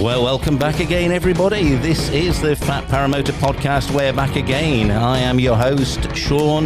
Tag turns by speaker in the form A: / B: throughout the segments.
A: Well, welcome back again, everybody. This is the Fat Paramotor Podcast. We're back again. I am your host, Shaun,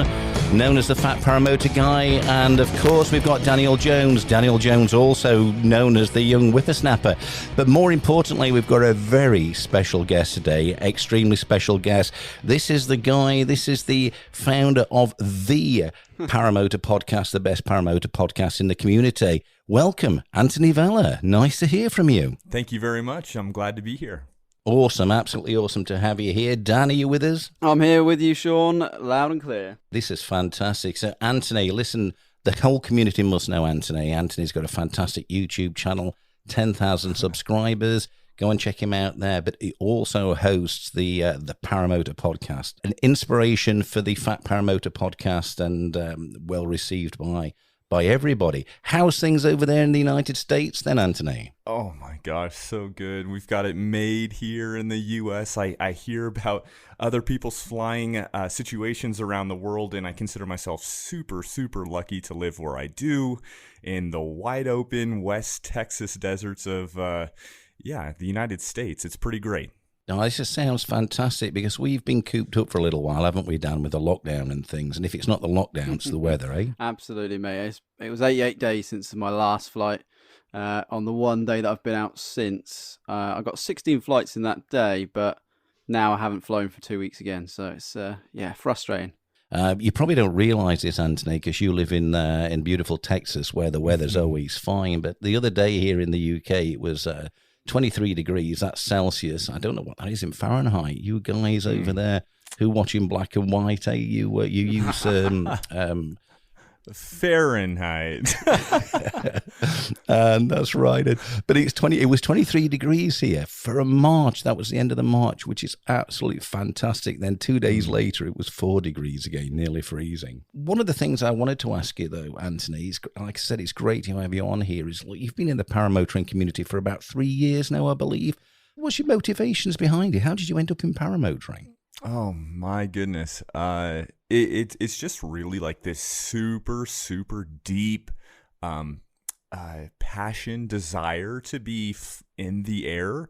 A: known as the Fat Paramotor Guy, and of course we've got Daniel Jones. Daniel Jones, also known as the Young Whippersnapper. But more importantly, we've got a very special guest today, extremely special guest. This is the founder of the Paramotor Podcast, the best paramotor podcast in the community. Welcome, Anthony Vella. Nice to hear from you.
B: Thank you very much. I'm glad to be here.
A: Awesome, absolutely awesome to have you here. Dan, are you with us?
C: I'm here with you, Shaun, loud and clear.
A: This is fantastic. So, Anthony, listen, the whole community must know Anthony. Anthony's got a fantastic YouTube channel, 10,000 subscribers. Go and check him out there. But he also hosts the Paramotor Podcast, an inspiration for the Fat Paramotor Podcast, and well received by everybody. How's things over there in the United States then, Anthony?
B: Oh my gosh, so good. We've got it made here in the U.S. I hear about other people's flying situations around the world, and I consider myself super, super lucky to live where I do in the wide open West Texas deserts of, the United States. It's pretty great.
A: Now, this just sounds fantastic because we've been cooped up for a little while, haven't we, Dan, with the lockdown and things? And if it's not the lockdown, it's the weather, eh?
C: Absolutely, mate. It was 88 days since my last flight. On the one day that I've been out since, I got 16 flights in that day, but now I haven't flown for 2 weeks again. So it's, frustrating.
A: You probably don't realize this, Anthony, because you live in beautiful Texas where the weather's always fine. But the other day here in the UK, it was 23 degrees, that's Celsius. I don't know what that is in Fahrenheit. You guys over there who watch in black and white, you use
B: Fahrenheit.
A: And that's right. But it was 23 degrees here for a March. That was the end of the March, which is absolutely fantastic. Then 2 days later, it was 4 degrees again, nearly freezing. One of the things I wanted to ask you, though, Anthony, is, like I said, it's great to have you on here, is you've been in the paramotoring community for about 3 years now, I believe. What's your motivations behind it? How did you end up in paramotoring?
B: Oh my goodness. It's just really like this super, super deep passion, desire to be in the air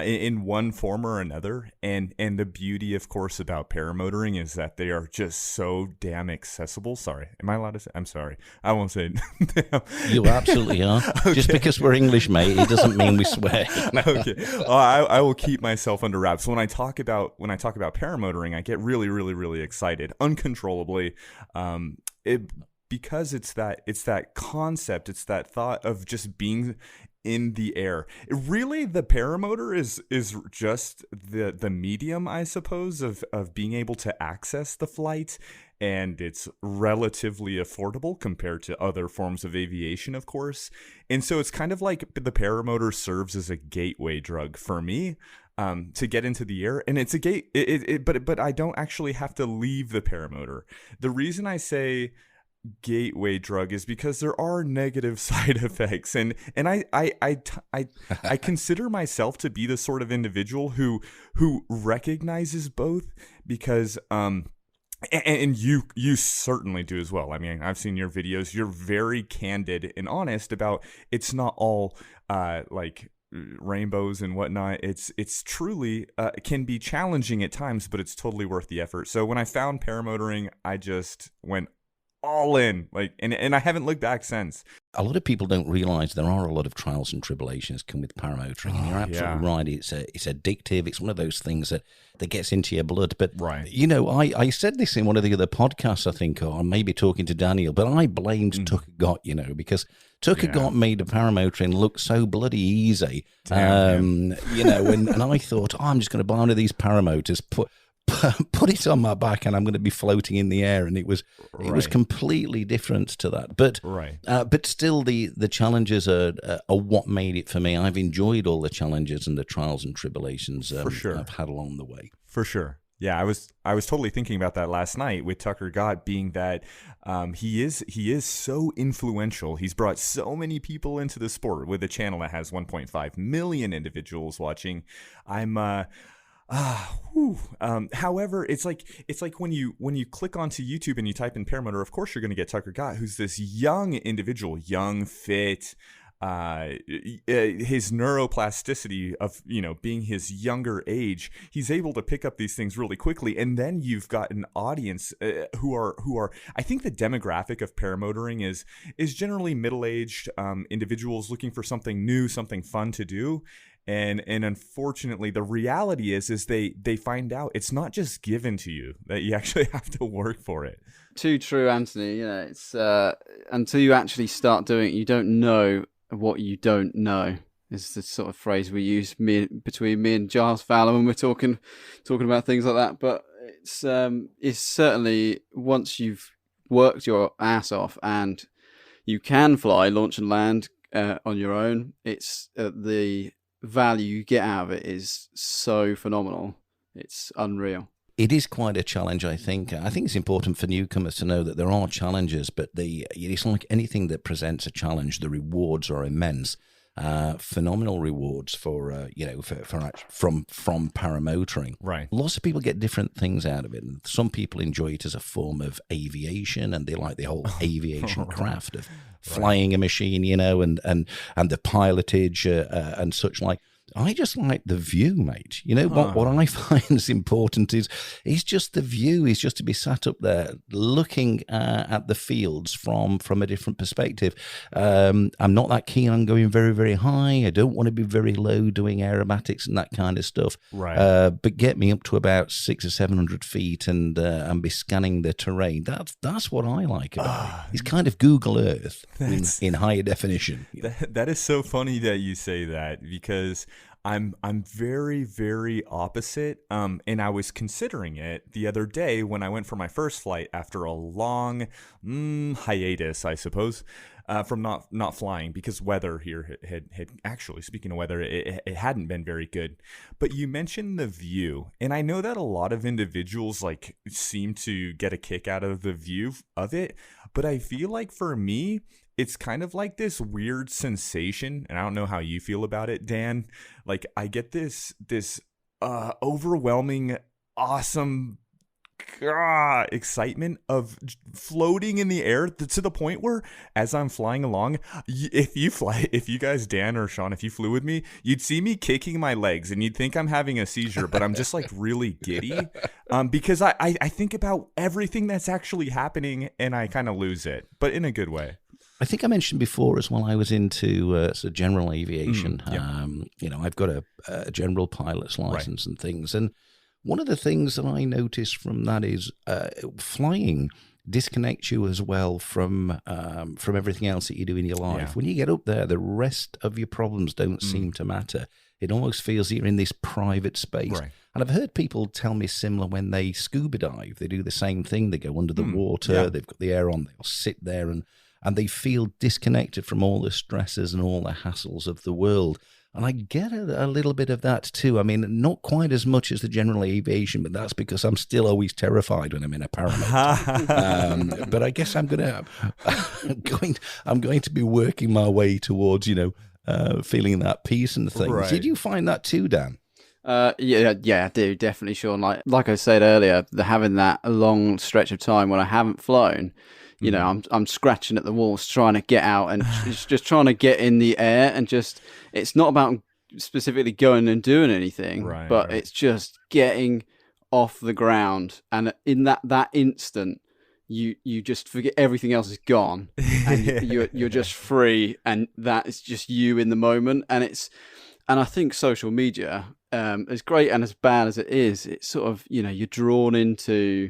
B: in one form or another. And the beauty, of course, about paramotoring is that they are just so damn accessible. Sorry, am I allowed to say? I'm sorry. I won't say it.
A: You absolutely are. Okay. Just because we're English, mate, it doesn't mean we swear.
B: Okay. I will keep myself under wraps. When I talk about paramotoring, I get really, really, really excited, uncontrollably. Because it's that concept, it's that thought of just being in the air. Really, the paramotor is just the medium, I suppose, of being able to access the flight, and it's relatively affordable compared to other forms of aviation, of course. And so it's kind of like the paramotor serves as a gateway drug for me. To get into the air, and it's a gate. But I don't actually have to leave the paramotor. The reason I say gateway drug is because there are negative side effects, and I consider myself to be the sort of individual who recognizes both, because and you certainly do as well. I mean, I've seen your videos. You're very candid and honest about it's not all like rainbows and whatnot. It's truly can be challenging at times, but it's totally worth the effort. So when I found paramotoring, I just went all in, and I haven't looked back since.
A: A lot of people don't realize there are a lot of trials and tribulations come with paramotoring, and you're absolutely right. It's addictive. It's one of those things that gets into your blood. But
B: right.
A: You know, I said this in one of the other podcasts, I think, or maybe talking to Daniel, but I blamed Tucker Gott, because Tucker Gott made the paramotoring look so bloody easy.
B: Damn,
A: and I thought, I'm just going to buy one of these paramotors, put it on my back, and I'm going to be floating in the air. And it was completely different to that. But but still, the challenges are what made it for me. I've enjoyed all the challenges and the trials and tribulations
B: for sure.
A: I've had along the way.
B: For sure. Yeah, I was totally thinking about that last night with Tucker Gott, being that he is so influential. He's brought so many people into the sport with a channel that has 1.5 million individuals watching. However, it's like when you click onto YouTube and you type in paramotor, of course you're going to get Tucker Gott, who's this young individual, young, fit, his neuroplasticity of, being his younger age, he's able to pick up these things really quickly. And then you've got an audience who are I think the demographic of paramotoring is generally middle-aged individuals looking for something new, something fun to do. And unfortunately, the reality is they find out it's not just given to you, that you actually have to work for it.
C: Too true, Anthony. It's until you actually start doing it, you don't know what you don't know. Is the sort of phrase we use between me and Giles Fowler when we're talking about things like that. But it's certainly, once you've worked your ass off and you can fly, launch and land on your own, it's the value you get out of it is so phenomenal. It's unreal.
A: It is quite a challenge, I think. I think it's important for newcomers to know that there are challenges, but it's like anything that presents a challenge, the rewards are immense. Phenomenal rewards from paramotoring.
B: Right.
A: Lots of people get different things out of it. And some people enjoy it as a form of aviation, and they like the whole aviation craft of flying a machine, and the pilotage and such like. I just like the view, mate. What I find is important is just the view, is just to be sat up there looking at the fields from a different perspective. I'm not that keen on going very, very high. I don't want to be very low doing aerobatics and that kind of stuff.
B: Right.
A: But get me up to about 600 or 700 feet and be scanning the terrain. That's what I like about it. It's kind of Google Earth in higher definition.
B: That is so funny that you say that, because I'm very, very opposite. And I was considering it the other day when I went for my first flight after a long hiatus, I suppose, from not flying, because weather here had actually, speaking of weather, it hadn't been very good. But you mentioned the view, and I know that a lot of individuals seem to get a kick out of the view of it, but I feel like for me, it's kind of like this weird sensation, and I don't know how you feel about it, Dan. Like, I get this overwhelming, awesome excitement of floating in the air to the point where, as I'm flying along, if you guys, Dan or Shaun, if you flew with me, you'd see me kicking my legs, and you'd think I'm having a seizure, but I'm just really giddy, because I think about everything that's actually happening, and I kind of lose it, but in a good way.
A: I think I mentioned before as well, I was into general aviation. I've got a general pilot's license and things. And one of the things that I noticed from that is flying disconnects you as well from everything else that you do in your life. Yeah. When you get up there, the rest of your problems don't seem to matter. It almost feels you're in this private space. Right. And I've heard people tell me similar when they scuba dive. They do the same thing. They go under the water. They've got the air on. They'll sit there and they feel disconnected from all the stresses and all the hassles of the world. And I get a little bit of that too. I mean, not quite as much as the general aviation, but that's because I'm still always terrified when I'm in a paramotor. But I guess I'm going to be working my way towards, feeling that peace and things. Right. Did you find that too, Dan?
C: Yeah, I do, definitely, Shaun. Like I said earlier, having that long stretch of time when I haven't flown, I'm scratching at the walls trying to get out and just trying to get in the air, and it's not about specifically going and doing anything, but it's just getting off the ground, and in that instant you just forget everything else is gone, and you're just free, and that is just you in the moment. And I think social media, as great and as bad as it is, it's sort of, you're drawn into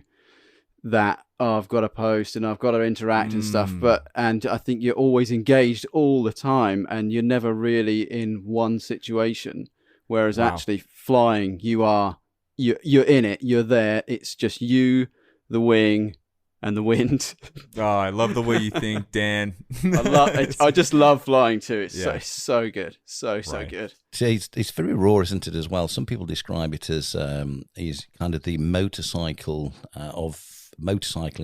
C: that, I've got to post and I've got to interact and stuff, and I think you're always engaged all the time, and you're never really in one situation, whereas actually flying, you're in it, you're there, it's just you, the wing, and the wind.
B: Oh, I love the way you think, Dan.
C: I just love flying too. It's so good. So good.
A: It's very raw, isn't it, as well? Some people describe it as is kind of the motorcycling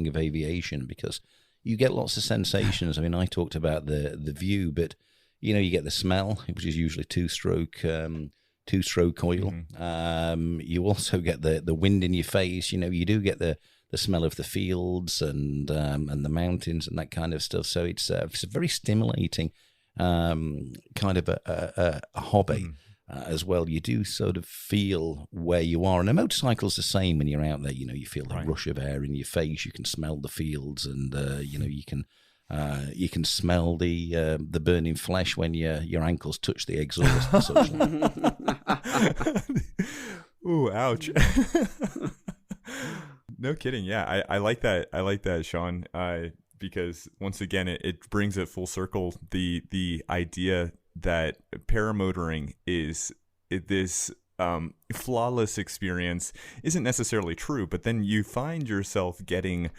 A: of aviation, because you get lots of sensations. I mean, I talked about the view, but you get the smell, which is usually two-stroke oil. You also get the wind in your face. You do get the smell of the fields and the mountains and that kind of stuff. So it's very stimulating. kind of a hobby. As well, you do sort of feel where you are, and a motorcycle's the same when you're out there. You feel the rush of air in your face. You can smell the fields, and you can smell the burning flesh when your ankles touch the exhaust and such like.
B: Ooh, ouch! No kidding. Yeah, I like that. I like that, Shaun. Because once again, it brings it full circle. The idea that paramotoring is this flawless experience isn't necessarily true, but then you find yourself getting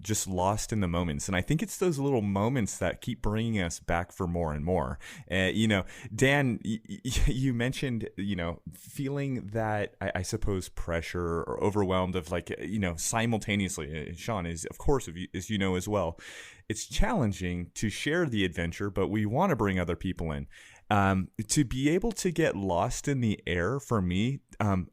B: just lost in the moments. And I think it's those little moments that keep bringing us back for more and more. Dan, you mentioned, feeling that, I suppose, pressure or overwhelmed of simultaneously. Shaun, is, of course, as you know as well, it's challenging to share the adventure, but we want to bring other people in. To be able to get lost in the air, for me,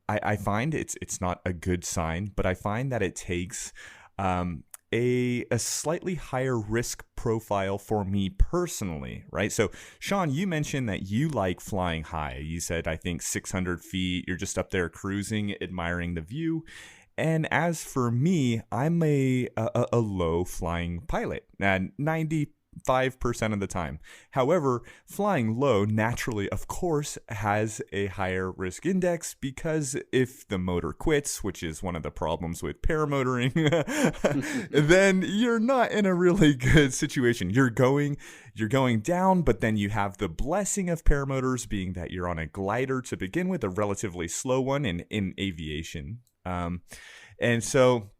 B: I find it's not a good sign, but I find that it takes a slightly higher risk profile for me personally, right? So, Shaun, you mentioned that you like flying high. You said, I think 600 feet, you're just up there cruising, admiring the view. And as for me, I'm a low flying pilot, 95% of the time. However, flying low naturally, of course, has a higher risk index, because if the motor quits, which is one of the problems with paramotoring, then you're not in a really good situation. You're going down, but then you have the blessing of paramotors being that you're on a glider to begin with, a relatively slow one in aviation. And so,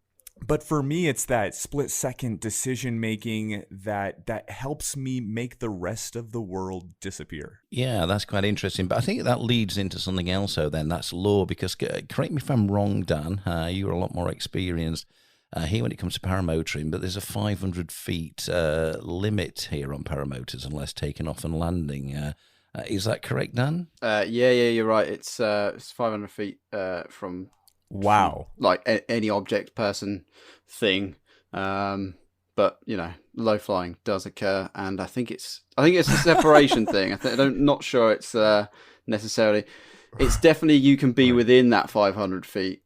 B: but for me, it's that split-second decision-making that helps me make the rest of the world disappear.
A: Yeah, that's quite interesting. But I think that leads into something else, though, then. That's law, because, correct me if I'm wrong, Dan, you're a lot more experienced here when it comes to paramotoring, but there's a 500 feet limit here on paramotors unless taken off and landing. Is that correct, Dan?
C: Yeah, you're right. It's 500 feet from...
B: Wow.
C: Like any object, person, thing. But, low flying does occur. And I think it's a separation thing. I'm not sure it's necessarily. It's definitely you can be within that 500 feet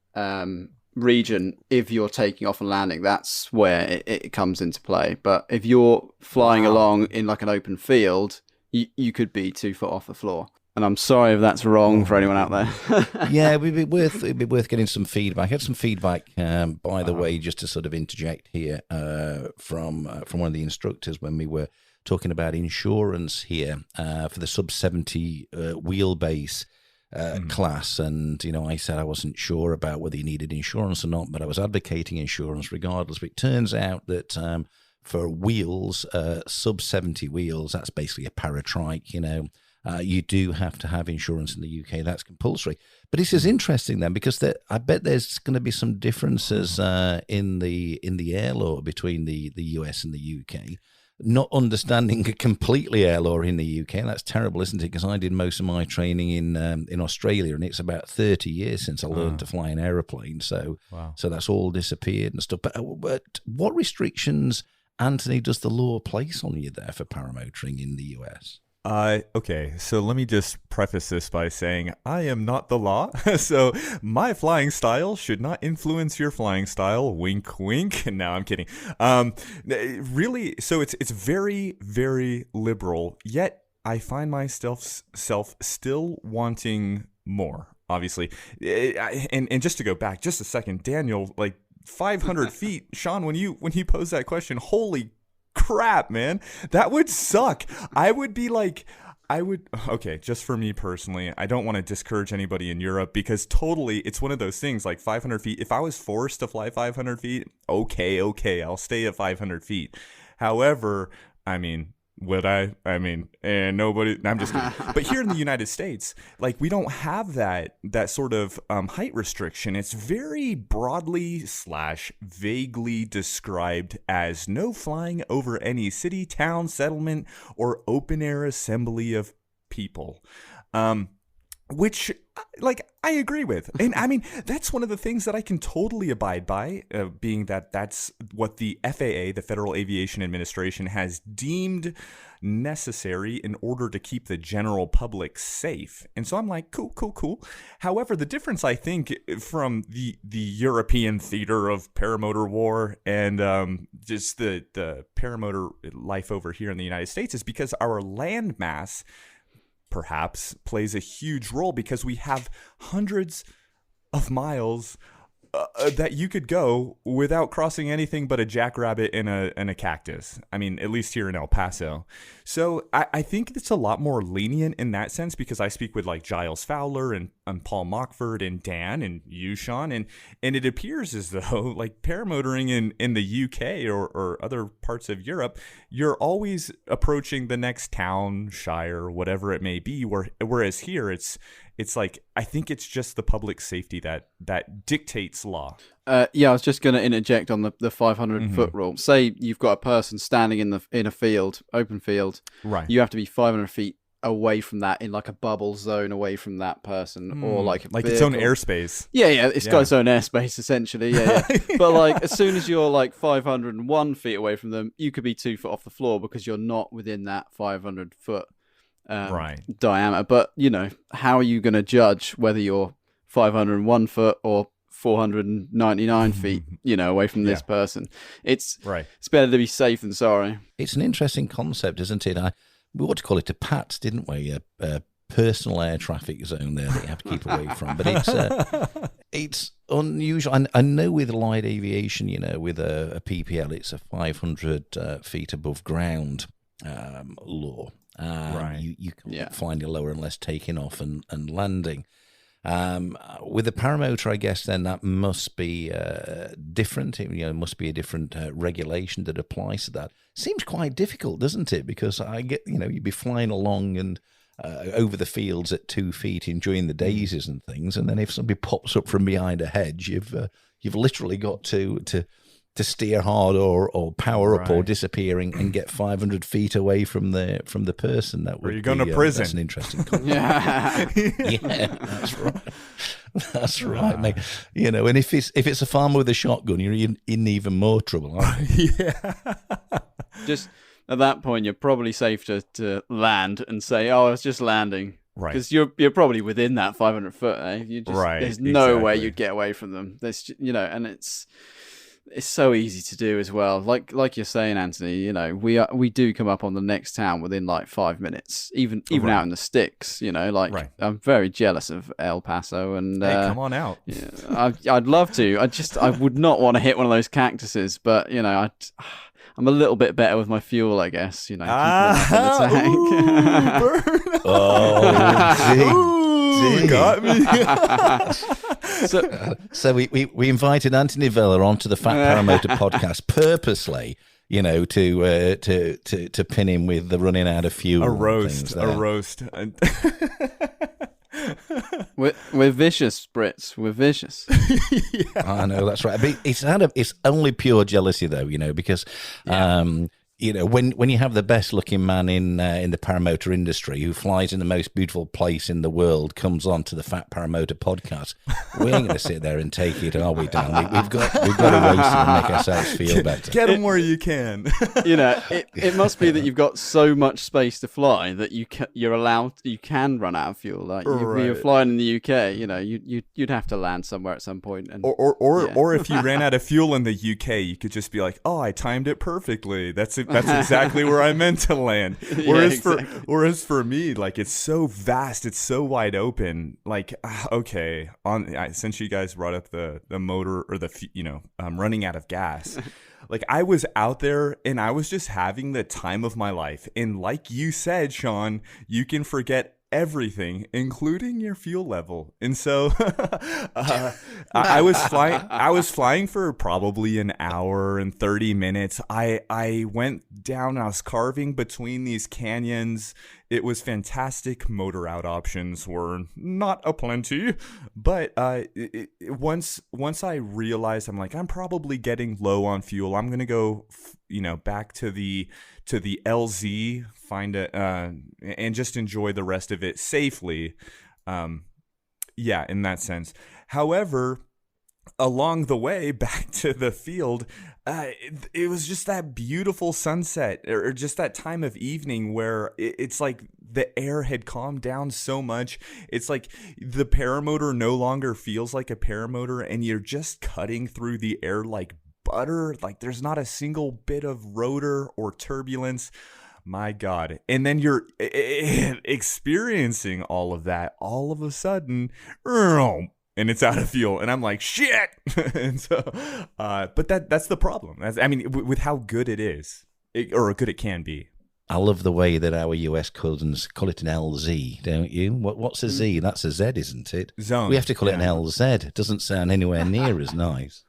C: region if you're taking off and landing. That's where it comes into play. But if you're flying along in like an open field, you could be 2 foot off the floor. And I'm sorry if that's wrong for anyone out there.
A: Yeah, it'd be worth getting some feedback. I had some feedback, by the way, just to sort of interject here, from one of the instructors when we were talking about insurance here for the sub 70 wheelbase class. And I said I wasn't sure about whether you needed insurance or not, but I was advocating insurance regardless. But it turns out that for wheels, sub 70 wheels, that's basically a paratrike, you do have to have insurance in the UK. That's compulsory. But this is interesting then, because I bet there's going to be some differences in the air law between the US and the UK. Not understanding completely air law in the UK. That's terrible, isn't it? Because I did most of my training in Australia, and it's about 30 years since I learned to fly an aeroplane. So that's all disappeared and stuff. But what restrictions, Anthony, does the law place on you there for paramotoring in the US?
B: Okay, so let me just preface this by saying I am not the law, so my flying style should not influence your flying style. Wink, wink. No, I'm kidding. Really, so it's very, very liberal. Yet I find myself still wanting more. Obviously, and just to go back just a second, Daniel, like 500 feet, Shaun, when you posed that question, holy crap, man, that would suck. Okay, just for me personally, I don't want to discourage anybody in Europe, because totally it's one of those things like 500 feet. If I was forced to fly 500 feet, okay, I'll stay at 500 feet. However, would I? And nobody. I'm just kidding. But here in the United States, like, we don't have that sort of height restriction. It's very broadly / vaguely described as no flying over any city, town, settlement, or open air assembly of people. which, like, I agree with. And I mean, that's one of the things that I can totally abide by, being that that's what the FAA, the Federal Aviation Administration, has deemed necessary in order to keep the general public safe. And so I'm like, cool. However, the difference, I think, from the European theater of paramotor war and just the paramotor life over here in the United States is because our land mass perhaps plays a huge role, because we have hundreds of miles that you could go without crossing anything but a jackrabbit and a cactus. I mean, at least here in El Paso. So I think it's a lot more lenient in that sense, because I speak with like Giles Fowler and Paul Mockford and Dan and you, Shaun, and it appears as though like paramotoring in the UK or other parts of Europe, you're always approaching the next town, shire, whatever it may be, whereas here it's like, I think it's just the public safety that dictates law.
C: Yeah, I was just going to interject on the 500-foot rule. Say you've got a person standing in a field, open field.
B: Right.
C: You have to be 500 feet away from that, in like a bubble zone away from that person, or like
B: its own airspace.
C: Yeah, it's got its own airspace essentially. Yeah. But like as soon as you're like 501 feet away from them, you could be 2 foot off the floor because you're not within that 500-foot diameter. But you know, how are you going to judge whether you're 501 foot or 499 feet, you know, away from this person? It's better to be safe than sorry.
A: It's an interesting concept, isn't it? We ought to call it a PATS, didn't we? A personal air traffic zone there that you have to keep away from. But it's unusual. I know with light aviation, you know, with a PPL, it's a 500 feet above ground law. You can't fly any lower unless taking off and landing. With the paramotor, I guess then that must be different. Must be a different regulation that applies to that. Seems quite difficult, doesn't it? Because you'd be flying along and over the fields at 2 feet, enjoying the daisies and things, and then if somebody pops up from behind a hedge, you've literally got to steer hard or power up or disappearing and get 500 feet away from the person. That would
B: you're going to prison.
A: That's an interesting concept. Yeah, that's right, mate. You know, and if it's a farmer with a shotgun, you're in even more trouble, aren't you?
B: Yeah.
C: Just at that point, you're probably safe to land and say, "Oh, I was just landing."
B: Right.
C: Because you're probably within that 500 foot. There's no way you'd get away from them. And it's so easy to do as well. Like you're saying, Anthony, you know, we do come up on the next town within like 5 minutes, even out in the sticks, you know, like I'm very jealous of El Paso, and
B: hey, come on out.
C: Yeah, I'd love to. I would not want to hit one of those cactuses, but you know, I'm a little bit better with my fuel, I guess, you know, keeping enough in the tank.
B: Ooh, got me.
A: So we invited Anthony Vella onto the Fat Paramotor podcast purposely, you know, to pin him with the running out of fuel.
B: A roast.
A: We're vicious, Brits. We're vicious. I know, that's right. But it's only pure jealousy, though, you know, because you know, when you have the best looking man in the paramotor industry who flies in the most beautiful place in the world comes on to the Fat Paramotor podcast, we ain't going to sit there and take it, are we, Dan? We've got to roast him and make ourselves feel better.
B: Get him where you can.
C: You know, it must be that you've got so much space to fly that you can run out of fuel. Like you're flying in the UK, you know, you'd have to land somewhere at some point. And,
B: or if you ran out of fuel in the UK, you could just be like, oh, I timed it perfectly. That's exactly where I meant to land. Whereas for me, like, it's so vast, it's so wide open. Like, okay, since you guys brought up the motor or running out of gas, like, I was out there and I was just having the time of my life. And like you said, Shaun, you can forget everything, including your fuel level. And so I was flying for probably an hour and 30 minutes. I went down and I was carving between these canyons. It was fantastic. Motor out options were not aplenty, but once I realized, I'm like, I'm probably getting low on fuel. I'm gonna go, back to the LZ, find it, and just enjoy the rest of it safely. Yeah, in that sense. However, along the way back to the field, it was just that beautiful sunset, or just that time of evening where it's like the air had calmed down so much. It's like the paramotor no longer feels like a paramotor, and you're just cutting through the air like butter. Like there's not a single bit of rotor or turbulence. My God. And then you're experiencing all of that all of a sudden, and it's out of fuel, and I'm like, shit. And so, but that's the problem. With how good it is, or good it can be.
A: I love the way that our US cousins call it an LZ, don't you? What's a Z? That's a Z, isn't it?
B: Zone.
A: We have to call it an LZ. It doesn't sound anywhere near as nice.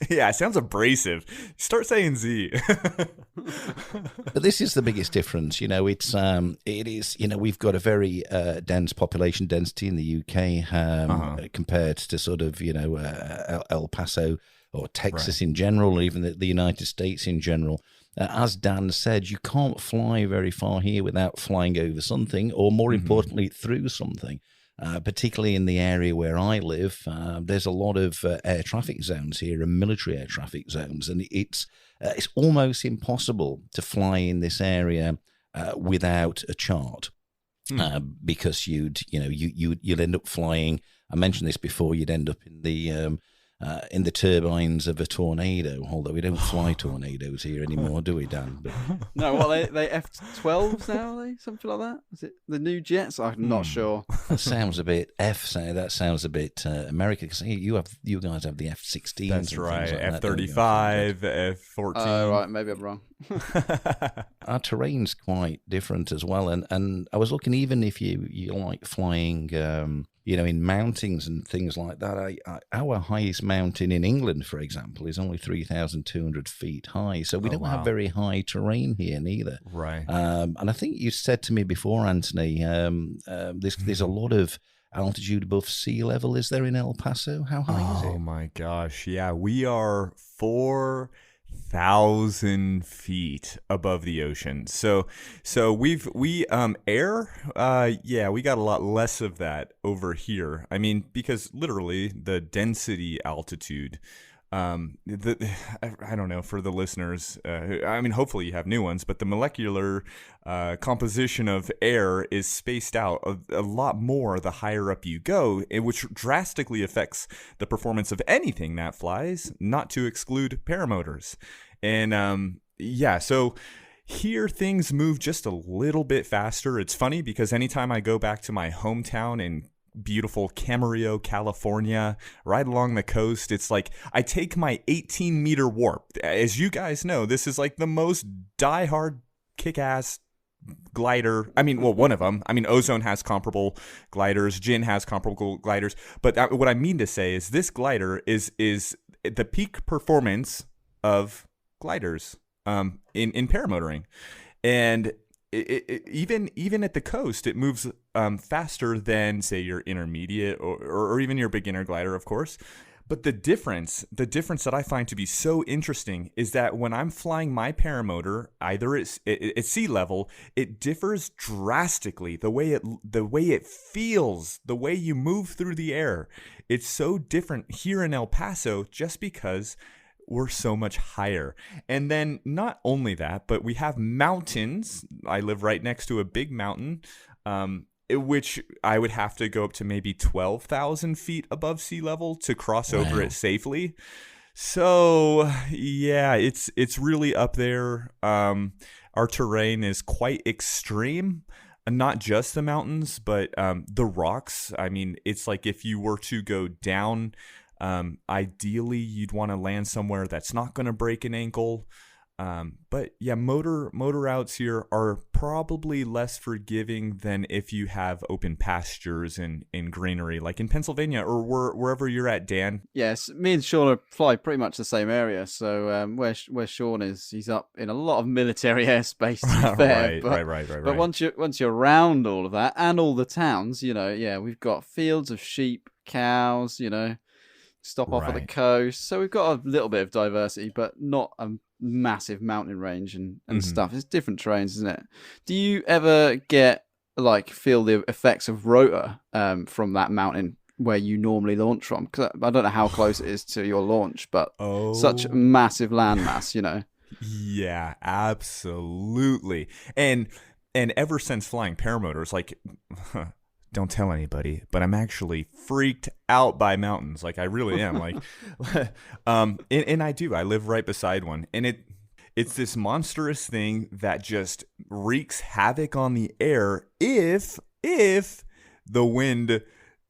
B: Yeah, it sounds abrasive. Start saying Z.
A: But this is the biggest difference. It is, we've got a very dense population density in the UK compared to sort of, El Paso or Texas in general, or even the United States in general. As Dan said, you can't fly very far here without flying over something, or more importantly, through something. Particularly in the area where I live, there's a lot of air traffic zones here, and military air traffic zones, and it's almost impossible to fly in this area without a chart, because you'd end up flying. I mentioned this before. You'd end up in the turbines of a tornado, although we don't fly tornadoes here anymore, do we, Dan? But...
C: No, well, they F-12s now, are they? Something like that? Is it the new jets? I'm not sure.
A: That sounds a bit that sounds a bit American, because you guys have the F-16s.
B: That's right,
A: like
B: F-35, F-14.
C: Oh, right, maybe I'm wrong.
A: Our terrain's quite different as well, and I was looking, even if you like flying, in mountings and things like that. Our highest mountain in England, for example, is only 3,200 feet high, so we don't have very high terrain here neither.
B: Right.
A: And I think you said to me before, Anthony, there's a lot of altitude above sea level. Is there in El Paso? How high is it?
B: Oh my gosh, yeah, we are 4,000 feet above the ocean. So we air, we got a lot less of that over here. I mean, because literally the density altitude, I don't know, for the listeners, hopefully you have new ones, but the molecular composition of air is spaced out a lot more the higher up you go, which drastically affects the performance of anything that flies, not to exclude paramotors. And so here things move just a little bit faster. It's funny because anytime I go back to my hometown in beautiful Camarillo, California, right along the coast, it's like I take my 18-meter warp. As you guys know, this is like the most diehard kick-ass glider. One of them. Ozone has comparable gliders. Jin has comparable gliders. But what I mean to say is this glider is the peak performance of gliders in paramotoring. And even at the coast, it moves faster than, say, your intermediate or even your beginner glider, of course. But the difference that I find to be so interesting is that when I'm flying my paramotor, either at sea level, it differs drastically. The way it feels, the way you move through the air, it's so different here in El Paso, just because we're so much higher. And then not only that, but we have mountains. I live right next to a big mountain, which I would have to go up to maybe 12,000 feet above sea level to cross over it safely. So yeah, it's really up there. Our terrain is quite extreme. Not just the mountains, but the rocks. It's like if you were to go down, ideally you'd want to land somewhere that's not going to break an ankle. But yeah, motor routes here are probably less forgiving than if you have open pastures and greenery, like in Pennsylvania or wherever you're at, Dan.
C: Yes, me and Shaun fly pretty much the same area. So where Shaun is, he's up in a lot of military airspace. To be fair.
B: Right.
C: But once you're around all of that and all the towns, we've got fields of sheep, cows, stop off at the coast. So we've got a little bit of diversity, but not a massive mountain range and stuff. It's different terrains, isn't it? Do you ever get like feel the effects of rotor from that mountain where you normally launch from. Because I don't know how close it is to your launch, but such massive landmass, you know.
B: Yeah, absolutely. And ever since flying paramotors, like, don't tell anybody, but I'm actually freaked out by mountains. Like, I really am. Like, and I do. I live right beside one, and it's this monstrous thing that just wreaks havoc on the air if the wind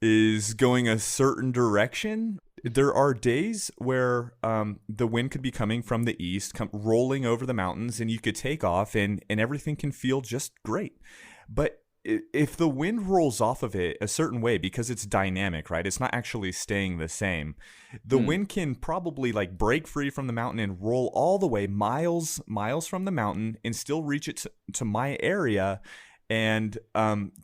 B: is going a certain direction. There are days where the wind could be coming from the east, rolling over the mountains, and you could take off and everything can feel just great. But if the wind rolls off of it a certain way, because it's dynamic, right? It's not actually staying the same. The wind can probably like break free from the mountain and roll all the way miles from the mountain and still reach it to my area and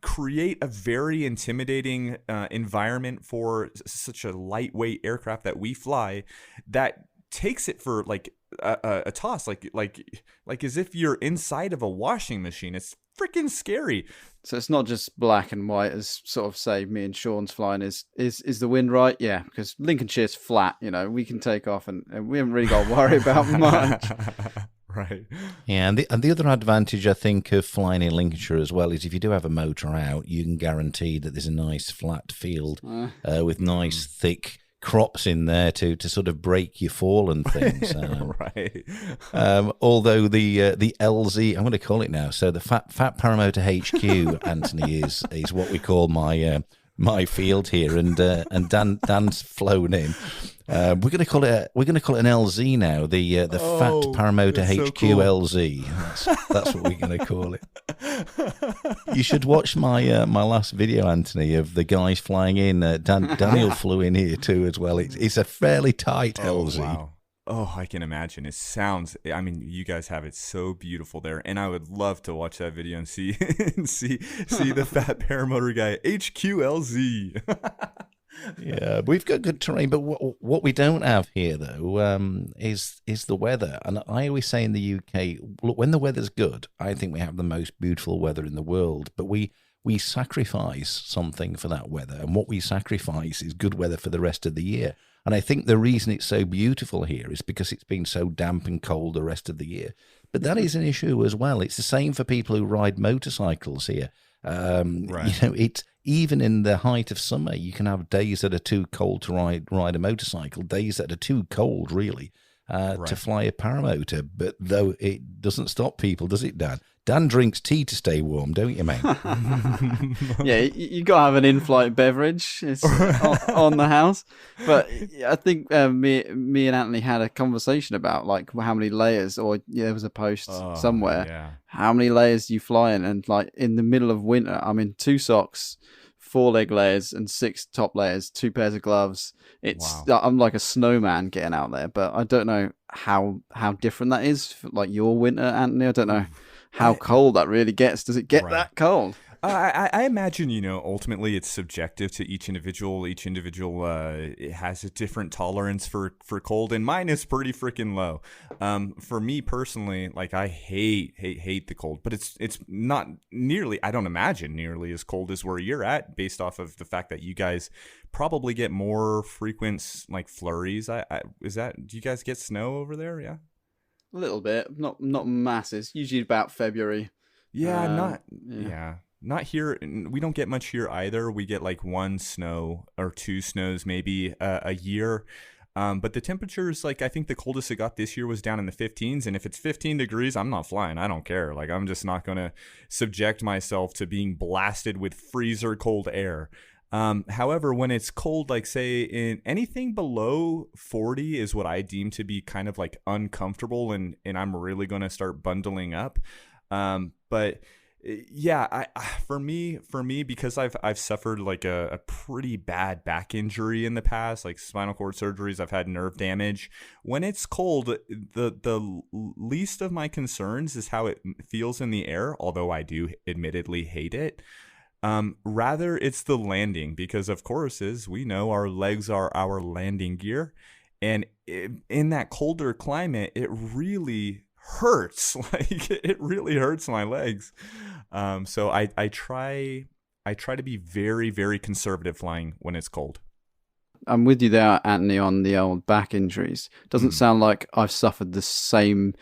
B: create a very intimidating environment for such a lightweight aircraft that we fly, that takes it for like a toss, like as if you're inside of a washing machine. It's freaking scary.
C: So it's not just black and white, as sort of say me and Sean's flying. Is the wind right? Yeah, because Lincolnshire's flat. You know, we can take off and we haven't really got to worry about much.
B: Right.
A: Yeah, and the other advantage I think of flying in Lincolnshire as well is if you do have a motor out, you can guarantee that there's a nice flat field with nice thick crops in there to sort of break your fall and things.
B: Right.
A: Although the LZ, I'm going to call it now. So the Fat Paramotor HQ, Anthony, is what we call my field here, and Dan's flown in. We're going to call it an LZ now. The Fat Paramotor HQ cool. LZ. That's what we're going to call it. You should watch my last video, Anthony, of the guys flying in. Daniel flew in here too as well. It's a fairly tight LZ.
B: Wow. Oh, I can imagine. It sounds, I mean, you guys have it so beautiful there, and I would love to watch that video and see the Fat Paramotor guy HQLZ.
A: Yeah, we've got good terrain, but what we don't have here though is the weather. And I always say in the UK, look, when the weather's good, I think we have the most beautiful weather in the world. But we sacrifice something for that weather, and what we sacrifice is good weather for the rest of the year. And I think the reason it's so beautiful here is because it's been so damp and cold the rest of the year. But that is an issue as well. It's the same for people who ride motorcycles here. Right. You know, it's even in the height of summer, you can have days that are too cold to ride a motorcycle, days that are too cold, really, to fly a paramotor. But though it doesn't stop people, does it, Dan? Dan drinks tea to stay warm, don't you, mate?
C: Yeah, you got to have an in-flight beverage on the house. But I think me and Anthony had a conversation about like how many layers, or there was a post somewhere. Yeah. How many layers do you fly in? And like in the middle of winter, I'm in 2 socks, 4 leg layers, and 6 top layers, 2 pairs of gloves. I'm like a snowman getting out there. But I don't know how different that is for, like, your winter, Anthony. I don't know how cold that really gets. Does it get that cold?
B: I imagine, you know, ultimately it's subjective to each individual. Each individual it has a different tolerance for cold, and mine is pretty freaking low. For me personally, like, I hate the cold, but it's not nearly, I don't imagine nearly as cold as where you're at, based off of the fact that you guys probably get more frequent like flurries. Do you guys get snow over there? Yeah.
C: A little bit, not masses. Usually about February.
B: Yeah, not here. We don't get much here either. We get like 1 snow or 2 snows maybe a year. But the temperatures, like, I think the coldest it got this year was down in the 15s. And if it's 15 degrees, I'm not flying. I don't care. Like, I'm just not going to subject myself to being blasted with freezer cold air. However, when it's cold, like say in anything below 40 is what I deem to be kind of like uncomfortable, and I'm really going to start bundling up. But yeah, for me, because I've suffered like a pretty bad back injury in the past, like spinal cord surgeries, I've had nerve damage. When it's cold, the least of my concerns is how it feels in the air, although I do admittedly hate it. Rather, it's the landing, because of course, as we know, our legs are our landing gear, and in that colder climate, it really hurts. Like, it really hurts my legs. So I try to be very, very conservative flying when it's cold.
C: I'm with you there, Anthony, on the old back injuries. Doesn't sound like I've suffered the same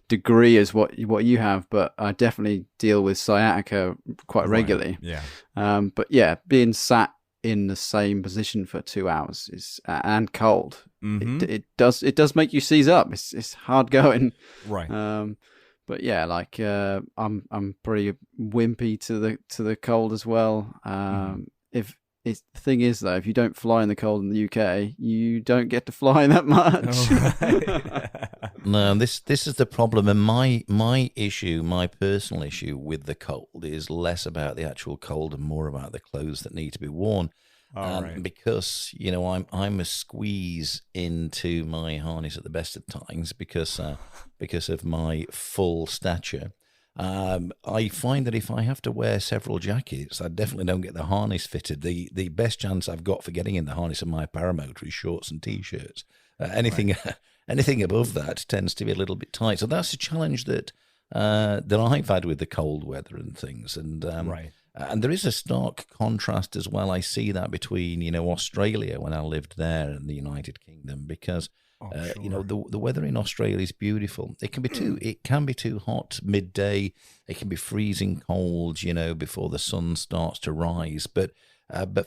C: degree as what you have, but I definitely deal with sciatica quite regularly.
B: Yeah.
C: But yeah, being sat in the same position for 2 hours is and cold. It does make you seize up. It's hard going.
B: Right.
C: But yeah, like I'm pretty wimpy to the cold as well. If the thing is though, if you don't fly in the cold in the UK, you don't get to fly that much.
A: No, this is the problem, and my issue, my personal issue with the cold is less about the actual cold and more about the clothes that need to be worn.
B: Right.
A: Because I'm a squeeze into my harness at the best of times because of my full stature. I find that if I have to wear several jackets, I definitely don't get the harness fitted. The best chance I've got for getting in the harness of my paramotor is shorts and t-shirts. Anything above that tends to be a little bit tight. So that's a challenge that I've had with the cold weather and things. And
B: Right.
A: And there is a stark contrast as well. I see that between Australia when I lived there and the United Kingdom because.
B: Sure.
A: The weather in Australia is beautiful. It can be too hot midday. It can be freezing cold, before the sun starts to rise. But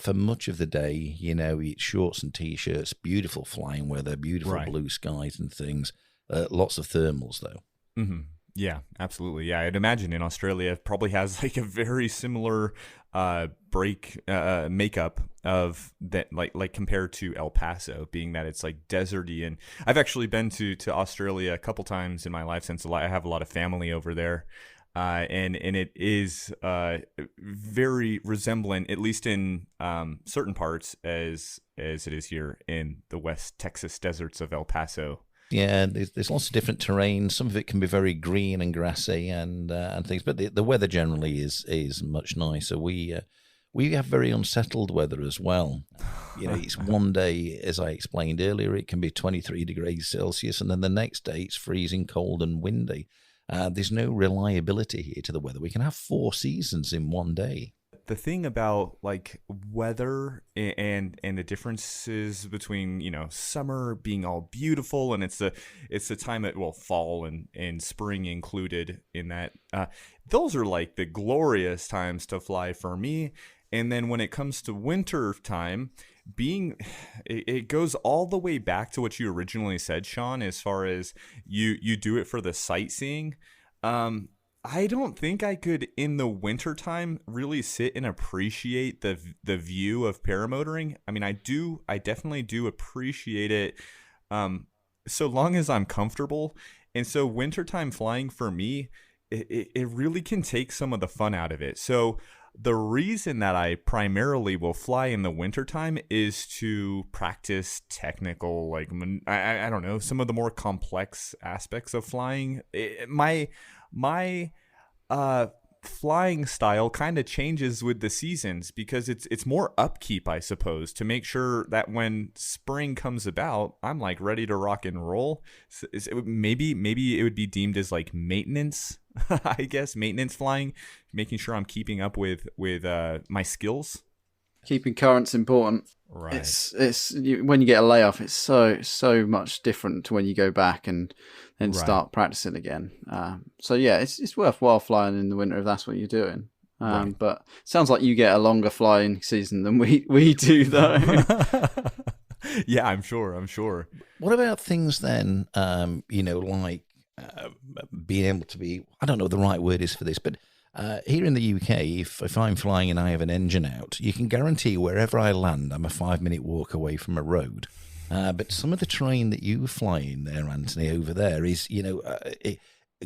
A: for much of the day, it's shorts and t-shirts, beautiful flying weather, beautiful blue skies and things. Lots of thermals though.
B: Mm-hmm. Yeah, absolutely. Yeah, I'd imagine in Australia it probably has like a very similar makeup of that, like compared to El Paso, being that it's like deserty. And I've actually been to Australia a couple times in my life since I have a lot of family over there. And it is very resemblant, at least in certain parts, as it is here in the West Texas deserts of El Paso.
A: Yeah, there's lots of different terrain. Some of it can be very green and grassy and things, but the weather generally is much nicer. We have very unsettled weather as well. It's one day, as I explained earlier, it can be 23 degrees Celsius, and then the next day it's freezing cold and windy. There's no reliability here to the weather. We can have 4 seasons in one day.
B: The thing about like weather and the differences between summer being all beautiful and it's the time at fall and spring included in that, those are like the glorious times to fly for me. And then when it comes to winter time, it goes all the way back to what you originally said, Shaun, as far as you do it for the sightseeing. I don't think I could in the wintertime really sit and appreciate the view of paramotoring. I mean, I definitely do appreciate it so long as I'm comfortable. And so wintertime flying for me, it really can take some of the fun out of it. So the reason that I primarily will fly in the wintertime is to practice technical, like, I don't know, some of the more complex aspects of flying. My flying style kind of changes with the seasons because it's more upkeep, I suppose, to make sure that when spring comes about, I'm like ready to rock and roll. So maybe it would be deemed as like maintenance, I guess, maintenance flying, making sure I'm keeping up with my skills.
C: Keeping current's important.
B: Right.
C: It's when you get a layoff, it's so much different to when you go back and then start practicing again. So yeah, it's worthwhile flying in the winter if that's what you're doing. But it sounds like you get a longer flying season than we do, though.
B: Yeah, I'm sure.
A: What about things then? Like being able to be, I don't know what the right word is for this, but here in the UK, if I'm flying and I have an engine out, you can guarantee wherever I land, I'm a 5-minute walk away from a road. But some of the terrain that you fly in there, Anthony, over there is,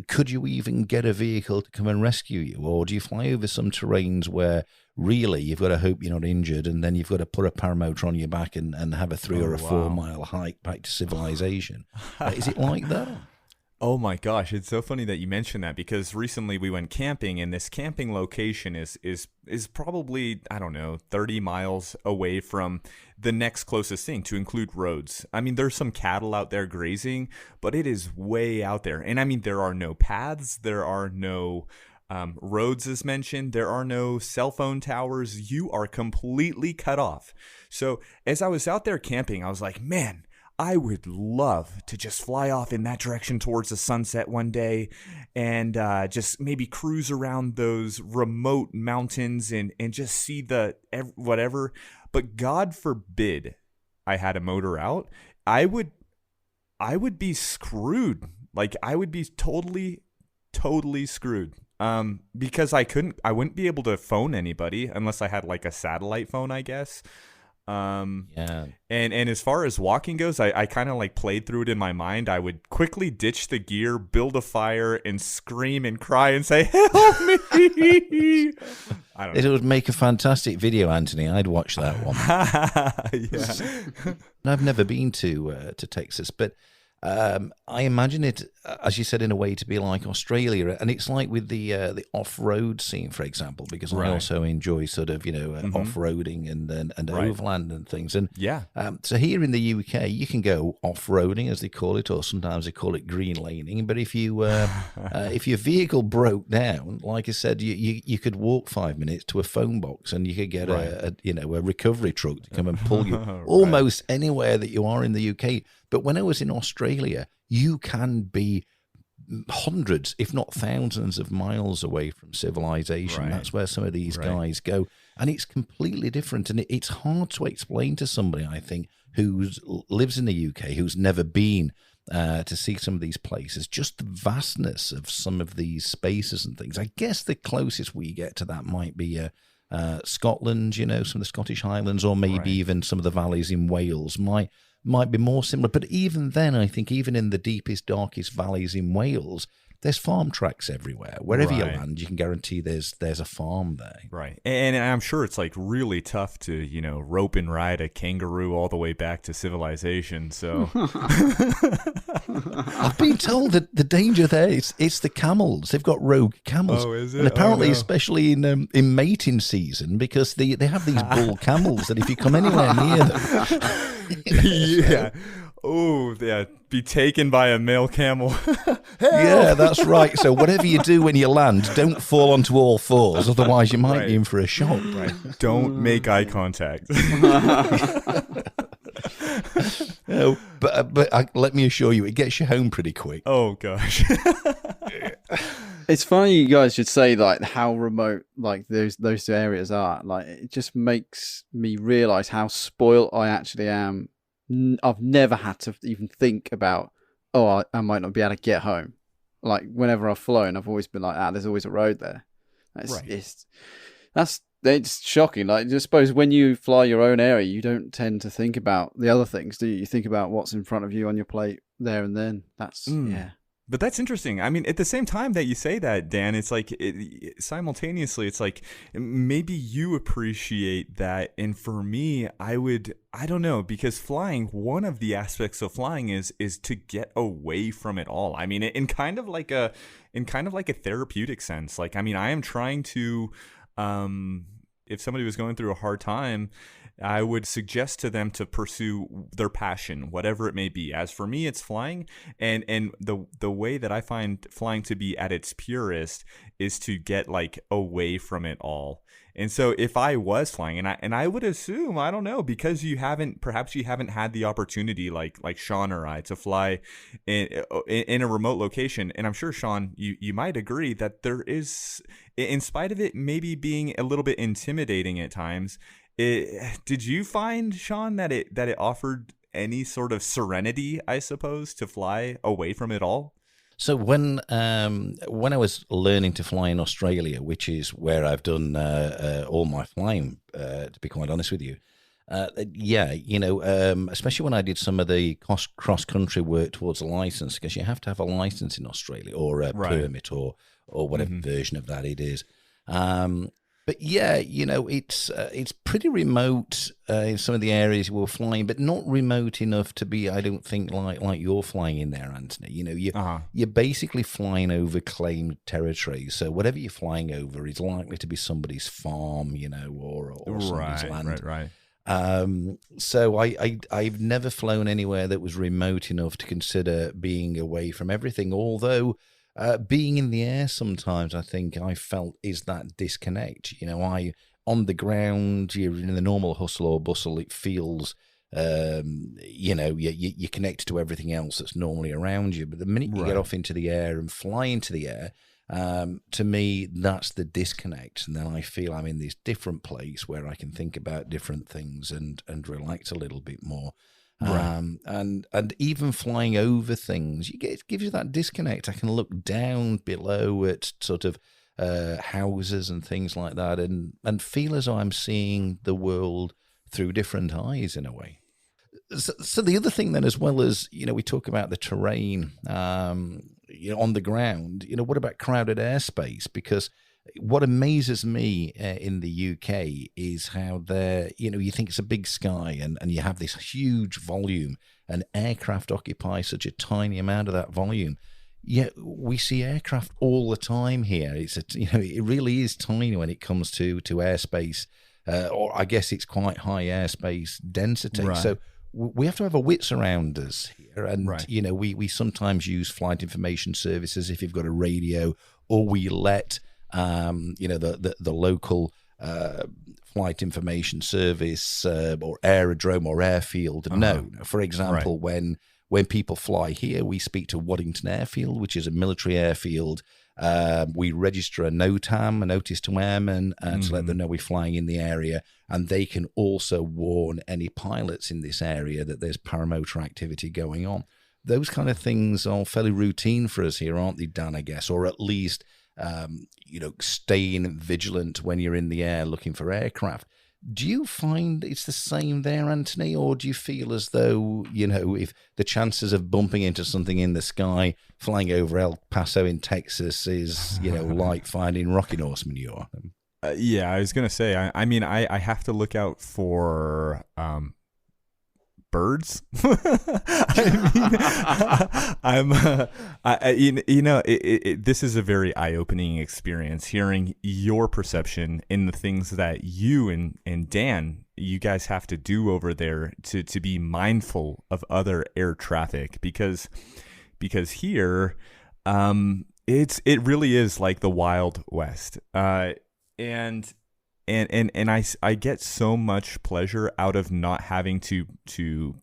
A: could you even get a vehicle to come and rescue you? Or do you fly over some terrains where really you've got to hope you're not injured and then you've got to put a paramotor on your back and have a 3 or 4 mile hike back to civilization? Is it like that?
B: Oh my gosh, it's so funny that you mentioned that because recently we went camping and this camping location is probably, I don't know, 30 miles away from the next closest thing to include roads. I mean, there's some cattle out there grazing, but it is way out there. And I mean, there are no paths, there are no Roads is mentioned. There are no cell phone towers. You are completely cut off. So as I was out there camping, I was like, man, I would love to just fly off in that direction towards the sunset one day and just maybe cruise around those remote mountains and just see the whatever. But God forbid I had a motor out. I would be screwed. Like, I would be totally screwed. Because I wouldn't be able to phone anybody unless I had like a satellite phone, I guess.
A: Yeah.
B: And as far as walking goes, I kind of like played through it in my mind. I would quickly ditch the gear, build a fire, and scream and cry and say, "Help me!" I don't know.
A: It would make a fantastic video, Anthony. I'd watch that one.
B: Yeah.
A: I've never been to Texas, but I imagine it, as you said, in a way to be like Australia, and it's like with the off-road scene, for example, because I also enjoy sort of off-roading and overland and things. And so here in the UK, you can go off-roading, as they call it, or sometimes they call it green laning. But if you if your vehicle broke down, like I said, you could walk 5 minutes to a phone box, and you could get a recovery truck to come and pull you almost anywhere that you are in the UK. But when I was in Australia, you can be hundreds, if not thousands of miles away from civilization. That's where some of these guys go. And it's completely different. And it's hard to explain to somebody, I think, who lives in the UK, who's never been to see some of these places, just the vastness of some of these spaces and things. I guess the closest we get to that might be Scotland, some of the Scottish Highlands, or maybe even some of the valleys in Wales might be more similar. But even then, I think even in the deepest, darkest valleys in Wales, there's farm tracks everywhere. Wherever you land, you can guarantee there's a farm there.
B: Right. And I'm sure it's like really tough to, rope and ride a kangaroo all the way back to civilization. So
A: I've been told that the danger there it's the camels. They've got rogue camels.
B: Oh, is it?
A: And apparently, especially in mating season, because they have these bull camels that if you come anywhere near them,
B: Oh, yeah. Be taken by a male camel.
A: Yeah, that's right. So whatever you do when you land, don't fall onto all fours. Otherwise, you might be in for a shock.
B: Right. Don't make eye contact.
A: But let me assure you, it gets you home pretty quick.
B: Oh, gosh.
C: It's funny you guys should say like how remote like those two areas are. Like, it just makes me realize how spoiled I actually am. I've never had to even think about, I might not be able to get home. Like, whenever I've flown, I've always been like, there's always a road there. It's shocking. Like, I suppose when you fly your own area, you don't tend to think about the other things, do you? You think about what's in front of you on your plate there and then. That's,
B: But that's interesting. I mean, at the same time that you say that, Dan, it's like simultaneously, it's like maybe you appreciate that. And for me, I don't know, because flying, one of the aspects of flying is to get away from it all. I mean, in kind of like a therapeutic sense. Like, I mean, I am trying to, if somebody was going through a hard time, I would suggest to them to pursue their passion, whatever it may be. As for me, it's flying, and the way that I find flying to be at its purest is to get like away from it all. And so if I was flying, and I would assume, I don't know, because perhaps you haven't had the opportunity like Shaun or I to fly in a remote location. And I'm sure, Shaun, you might agree that there is, in spite of it maybe being a little bit intimidating at times, did you find, Shaun, that it offered any sort of serenity, I suppose, to fly away from it all?
A: So when I was learning to fly in Australia, which is where I've done all my flying, to be quite honest with you, especially when I did some of the cross-country work towards a license, because you have to have a license in Australia, or a permit, or whatever version of that it is. But yeah, it's pretty remote in some of the areas we're flying, but not remote enough to be, I don't think, like you're flying in there, Anthony. You're basically flying over claimed territory. So whatever you're flying over is likely to be somebody's farm, or somebody's land.
B: Right.
A: So I've never flown anywhere that was remote enough to consider being away from everything. Although Being in the air sometimes, I think I felt is that disconnect. On the ground, you're in the normal hustle or bustle. It feels, you're connected to everything else that's normally around you. But the minute you get off into the air and fly into the air, to me, that's the disconnect. And then I feel I'm in this different place where I can think about different things and relax a little bit more. And even flying over things, it gives you that disconnect. I can look down below at sort of houses and things like that and feel as though I'm seeing the world through different eyes in a way. So the other thing then, as well as, we talk about the terrain, on the ground, what about crowded airspace? Because what amazes me in the UK is how you think it's a big sky and you have this huge volume and aircraft occupy such a tiny amount of that volume. Yet we see aircraft all the time here. It really is tiny when it comes to airspace, or I guess it's quite high airspace density.
B: Right.
A: So we have to have our wits around us here. And, we sometimes use flight information services if you've got a radio, or we let the local flight information service or aerodrome or airfield know. For example, when people fly here, we speak to Waddington Airfield, which is a military airfield. We register a NOTAM, a notice to airmen, to let them know we're flying in the area. And they can also warn any pilots in this area that there's paramotor activity going on. Those kind of things are fairly routine for us here, aren't they, Dan, I guess? Or at least staying vigilant when you're in the air looking for aircraft. Do you find it's the same there, Anthony, or do you feel as though, if the chances of bumping into something in the sky flying over El Paso in Texas is, like finding rocket horse manure?
B: Yeah, I was going to say, I have to look out for birds. This is a very eye-opening experience, hearing your perception in the things that you and Dan, you guys have to do over there to be mindful of other air traffic, because here, it really is like the Wild West, and I get so much pleasure out of not having to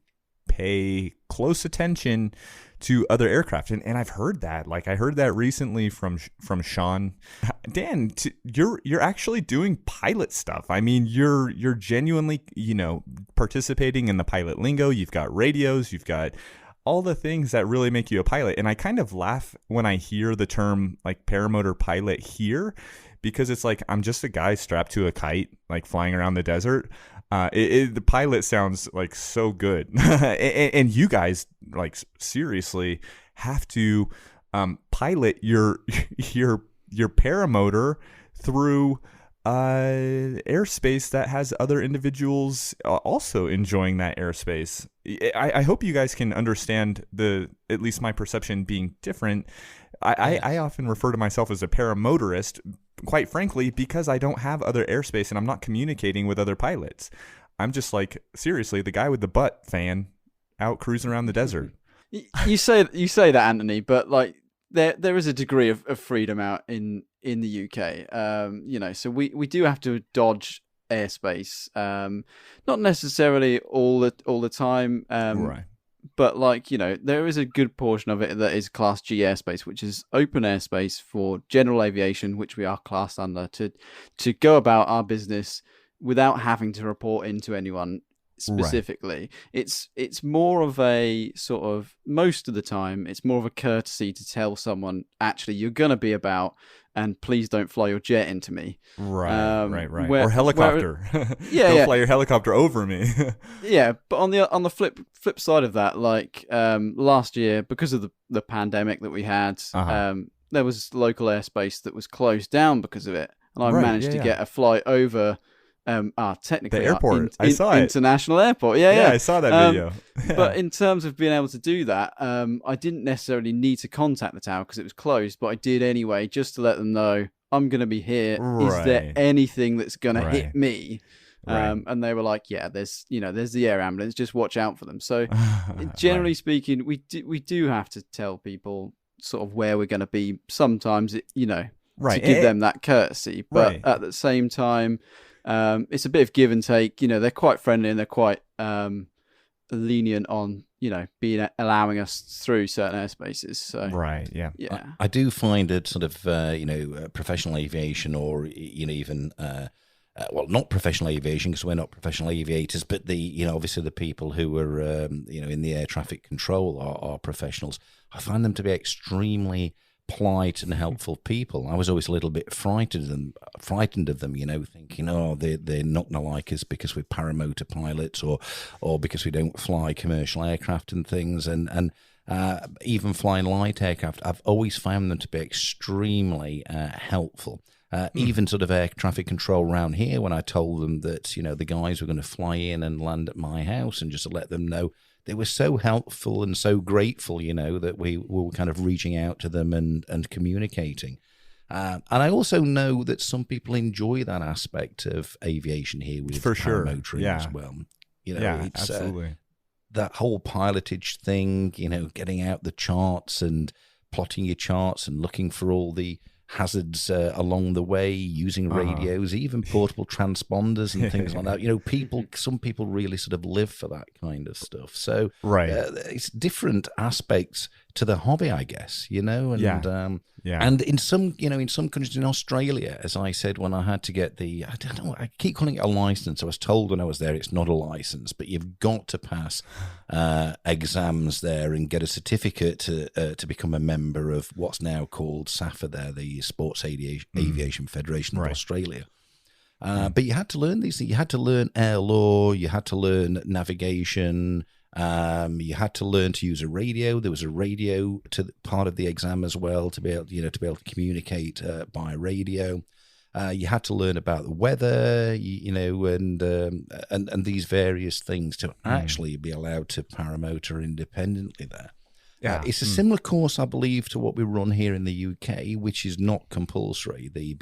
B: pay close attention to other aircraft, and I've heard that. Like, I heard that recently from Shaun. Dan, you're actually doing pilot stuff. I mean, you're genuinely participating in the pilot lingo. You've got radios. You've got all the things that really make you a pilot. And I kind of laugh when I hear the term like paramotor pilot here, because it's like I'm just a guy strapped to a kite, like flying around the desert. The pilot sounds like so good, and you guys like seriously have to pilot your paramotor through airspace that has other individuals also enjoying that airspace. I hope you guys can understand at least my perception being different. I often refer to myself as a paramotorist, quite frankly, because I don't have other airspace and I'm not communicating with other pilots. I'm just like, seriously, the guy with the butt fan out cruising around the desert.
C: You say that, Anthony, but like there is a degree of freedom out in the UK. So we do have to dodge airspace, not necessarily all the time.
B: Right.
C: But there is a good portion of it that is Class G airspace, which is open airspace for general aviation, which we are classed under, to go about our business without having to report into anyone specifically. Right. It's more of a sort of, most of the time, it's more of a courtesy to tell someone, actually, you're going to be about, and please don't fly your jet into me.
B: Right. Or helicopter. Don't fly your helicopter over me.
C: Yeah, but on the flip side of that, like last year, because of the pandemic that we had, there was local airspace that was closed down because of it, and I managed to get a flight over. Technically,
B: the airport. I saw it.
C: International airport. Yeah,
B: I saw that video.
C: But in terms of being able to do that, I didn't necessarily need to contact the tower because it was closed, but I did anyway, just to let them know I'm going to be here. Right. Is there anything that's going to hit me? And they were like, yeah, there's the air ambulance. Just watch out for them. So generally speaking, we do have to tell people sort of where we're going to be. Sometimes,
B: Right.
C: to give them that courtesy, but
B: Right.
C: at the same time, it's a bit of give and take. They're quite friendly and they're quite lenient on allowing us through certain airspaces. So
B: Right. Yeah.
C: yeah,
A: I do find it sort of, professional aviation, or, even, well, not professional aviation, because we're not professional aviators, but obviously the people who are, in the air traffic control are professionals. I find them to be extremely polite and helpful people. I was always a little bit frightened of them, thinking, oh, they're not gonna like us because we're paramotor pilots, or because we don't fly commercial aircraft and things, and even flying light aircraft. I've always found them to be extremely helpful. Even sort of air traffic control around here, when I told them that, the guys were going to fly in and land at my house, and just to let them know, they were so helpful and so grateful, that we were kind of reaching out to them and communicating. And I also know that some people enjoy that aspect of aviation here with
B: For sure.
A: paramotoring
B: Yeah.
A: as well.
B: Yeah,
A: It's
B: absolutely.
A: that whole pilotage thing, getting out the charts and plotting your charts and looking for all the hazards along the way, using radios, even portable transponders and things like that. Some people really sort of live for that kind of stuff. So
B: Right.
A: it's different aspects to the hobby, I guess, and
B: Yeah.
A: and in some countries, in Australia, as I said, when I had to get I don't know, I keep calling it a license. I was told when I was there, it's not a license, but you've got to pass exams there and get a certificate to become a member of what's now called SAFA there, the Sports Aviation Federation of
B: Right.
A: Australia. But you had to learn these things. You had to learn air law. You had to learn navigation. You had to learn to use a radio. There was a radio to part of the exam as well, to be able to communicate by radio. You had to learn about the weather, and these various things to actually be allowed to paramotor independently there.
B: Yeah.
A: It's a similar course, I believe, to what we run here in the UK, which is not compulsory. The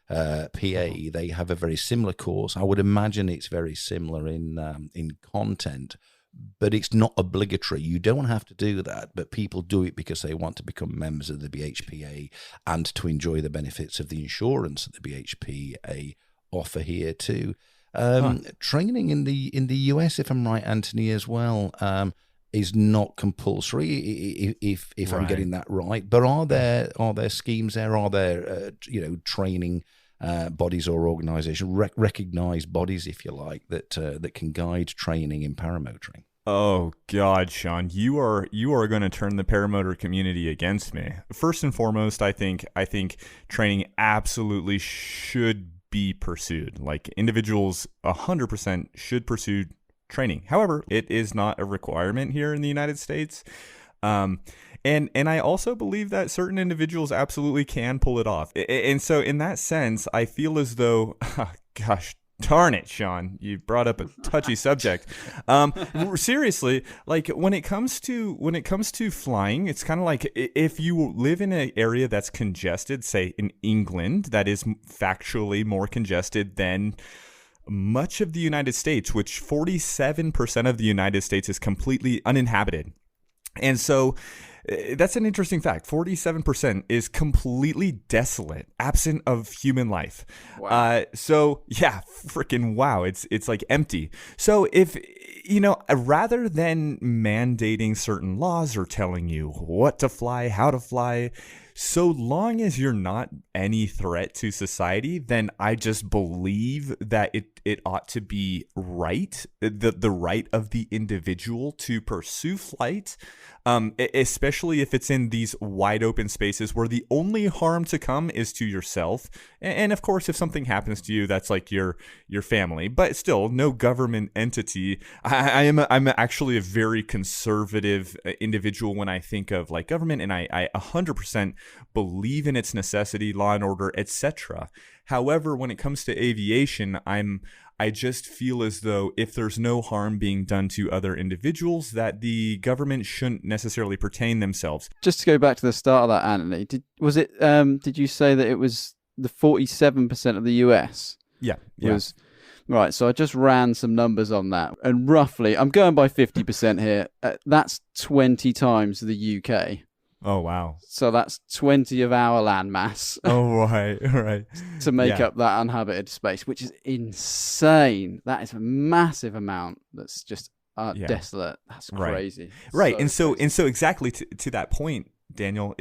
A: PA, they have a very similar course. I would imagine it's very similar in content, but it's not obligatory. You don't have to do that, but people do it because they want to become members of the BHPA and to enjoy the benefits of the insurance that the BHPA offer here too. Training in the US, if I'm right, Anthony, as well, is not compulsory, if I'm getting that right. But are there schemes there? Are there training bodies or organisations, recognised bodies, if you like, that can guide training in paramotoring?
B: Oh God, Shaun, you are going to turn the paramotor community against me. First and foremost, I think training absolutely should be pursued. Like, individuals 100% should pursue training. However, it is not a requirement here in the United States. And I also believe that certain individuals absolutely can pull it off. And so in that sense, I feel as though, gosh, darn it, Shaun, you brought up a touchy subject. Seriously, like when it comes to flying, it's kind of like if you live in an area that's congested, say in England, that is factually more congested than much of the United States, which 47% of the United States is completely uninhabited. And so that's an interesting fact. 47% is completely desolate, absent of human life.
C: Wow.
B: So yeah, freaking wow. It's like empty. So if, rather than mandating certain laws or telling you what to fly, how to fly, so long as you're not any threat to society, then I just believe that it ought to be right, the right of the individual to pursue flight, especially if it's in these wide open spaces where the only harm to come is to yourself. And of course, if something happens to you, that's like your family, but still no government entity. I'm actually a very conservative individual when I think of like government, and I 100% believe in its necessity, law and order, etc. However, when it comes to aviation, I just feel as though if there's no harm being done to other individuals, that the government shouldn't necessarily pertain themselves.
C: Just to go back to the start of that, Anthony, did you say that it was the 47% of the US?
B: Yeah.
C: Was right. So I just ran some numbers on that, and roughly, I'm going by 50% here. That's 20 times the UK.
B: Oh, wow.
C: So that's 20 of our landmass
B: Oh, right.
C: to make
B: Yeah.
C: up that uninhabited space, which is insane. That is a massive amount that's just
B: Yeah.
C: desolate. That's
B: Right.
C: crazy.
B: Right.
C: So crazy.
B: And so exactly to that point, Daniel,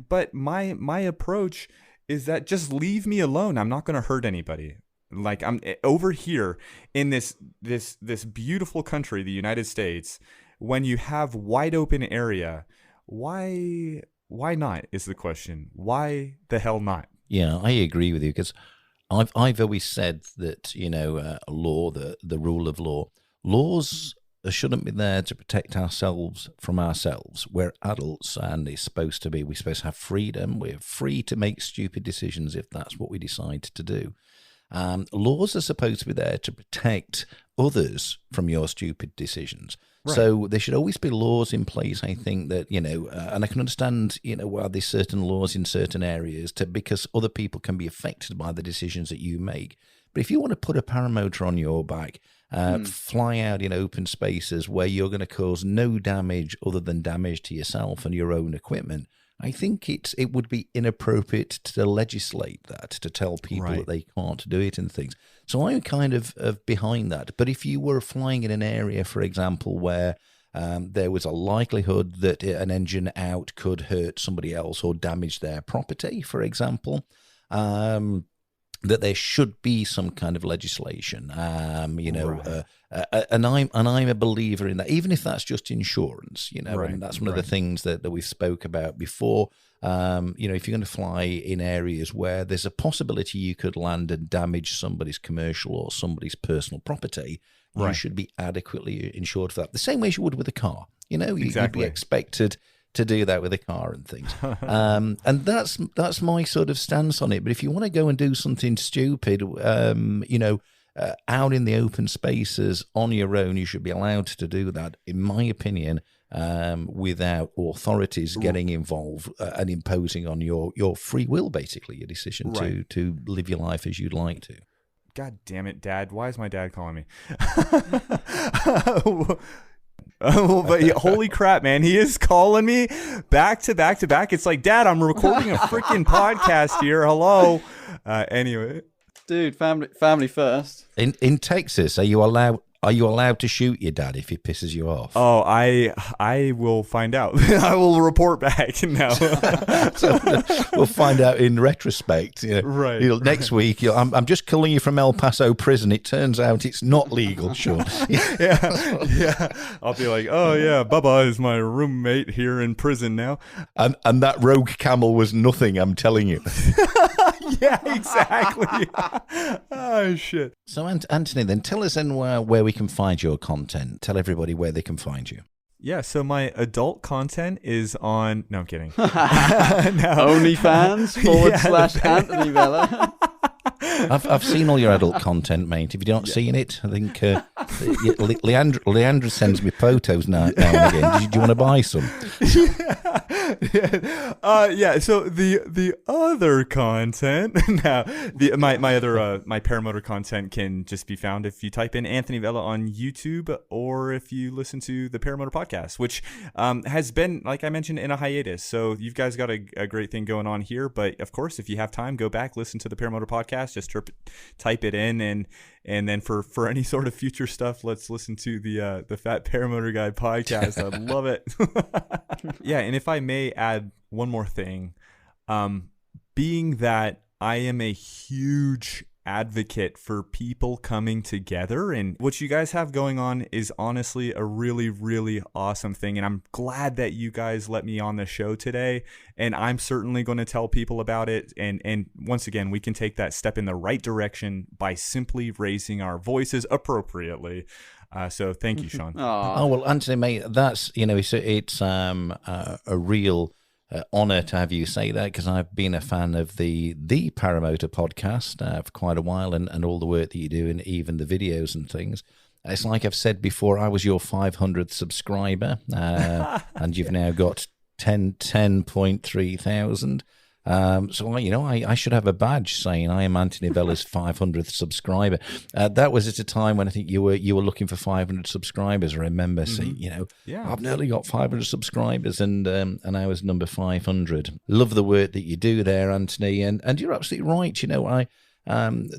B: but my approach is that just leave me alone. I'm not going to hurt anybody. Like, I'm over here in this beautiful country, the United States, when you have wide open area, why not is the question. Why the hell not?
A: Yeah, I agree with you, because I've always said that, law, the rule of laws shouldn't be there to protect ourselves from ourselves. We're adults, and we're supposed to have freedom. We're free to make stupid decisions if that's what we decide to do. Laws are supposed to be there to protect others from your stupid decisions. Right. So there should always be laws in place, I think, that, and I can understand, why there's certain laws in certain areas because other people can be affected by the decisions that you make. But if you want to put a paramotor on your back, fly out in open spaces where you're going to cause no damage other than damage to yourself and your own equipment, I think it would be inappropriate to legislate that, to tell people that they can't do it and things. So I'm kind of behind that. But if you were flying in an area, for example, where there was a likelihood that an engine out could hurt somebody else or damage their property, for example, that there should be some kind of legislation, and I'm a believer in that, even if that's just insurance, and that's one of the things that we've spoke about before. If you're going to fly in areas where there's a possibility you could land and damage somebody's commercial or somebody's personal property, you should be adequately insured for that. The same way you would with a car, you'd be expected to do that with a car and things. And that's my sort of stance on it. But if you want to go and do something stupid, out in the open spaces on your own, you should be allowed to do that, in my opinion, without authorities getting involved and imposing on your free will, basically, your decision to live your life as you'd like to.
B: God damn it, Dad. Why is my dad calling me? But holy crap, man, he is calling me back to back to back. It's like, Dad, I'm recording a freaking podcast here. Hello. Anyway,
C: dude, family first.
A: In Texas, are you allowed to shoot your dad if he pisses you off?
B: Oh, I will find out. I will report back now.
A: So we'll find out in retrospect.
B: Right.
A: Next week, I'm just calling you from El Paso prison. It turns out it's not legal, Sean.
B: Yeah. I'll be like, oh yeah, Bubba is my roommate here in prison now.
A: And that rogue camel was nothing, I'm telling you.
B: Yeah, exactly. Oh, shit.
A: So, Anthony, then tell us then where we can find your content. Tell everybody where they can find you.
B: Yeah, so my adult content is on... No, I'm kidding.
C: OnlyFans / Anthony Vella.
A: I've seen all your adult content, mate. If you're not seeing it, I think Leandra sends me photos now and again. Do you want to buy some?
B: So the other content now, my other my paramotor content can just be found if you type in Anthony Vella on YouTube, or if you listen to the Paramotor podcast, which has been, like I mentioned, in a hiatus. So you guys got a great thing going on here. But of course, if you have time, go back, listen to the Paramotor podcast. Just type it in, and then for any sort of future stuff, let's listen to the Fat Paramotor Guy podcast. I love it. Yeah, and if I may add one more thing, being that I am a huge advocate for people coming together, and what you guys have going on is honestly a really, really awesome thing, and I'm glad that you guys let me on the show today, and I'm certainly going to tell people about it, and once again, we can take that step in the right direction by simply raising our voices appropriately. So thank you, Sean.
A: Oh, well, Anthony, mate, that's, it's a real honor to have you say that, because I've been a fan of the Paramotor podcast for quite a while, and all the work that you do, and even the videos and things. It's like I've said before, I was your 500th subscriber, and you've now got 10.3 thousand. So I should have a badge saying I am Anthony Vella's 500th subscriber. That was at a time when I think you were looking for 500 subscribers. I remember saying, I've nearly got 500 subscribers, and I was number 500. Love the work that you do there, Anthony, and you're absolutely right.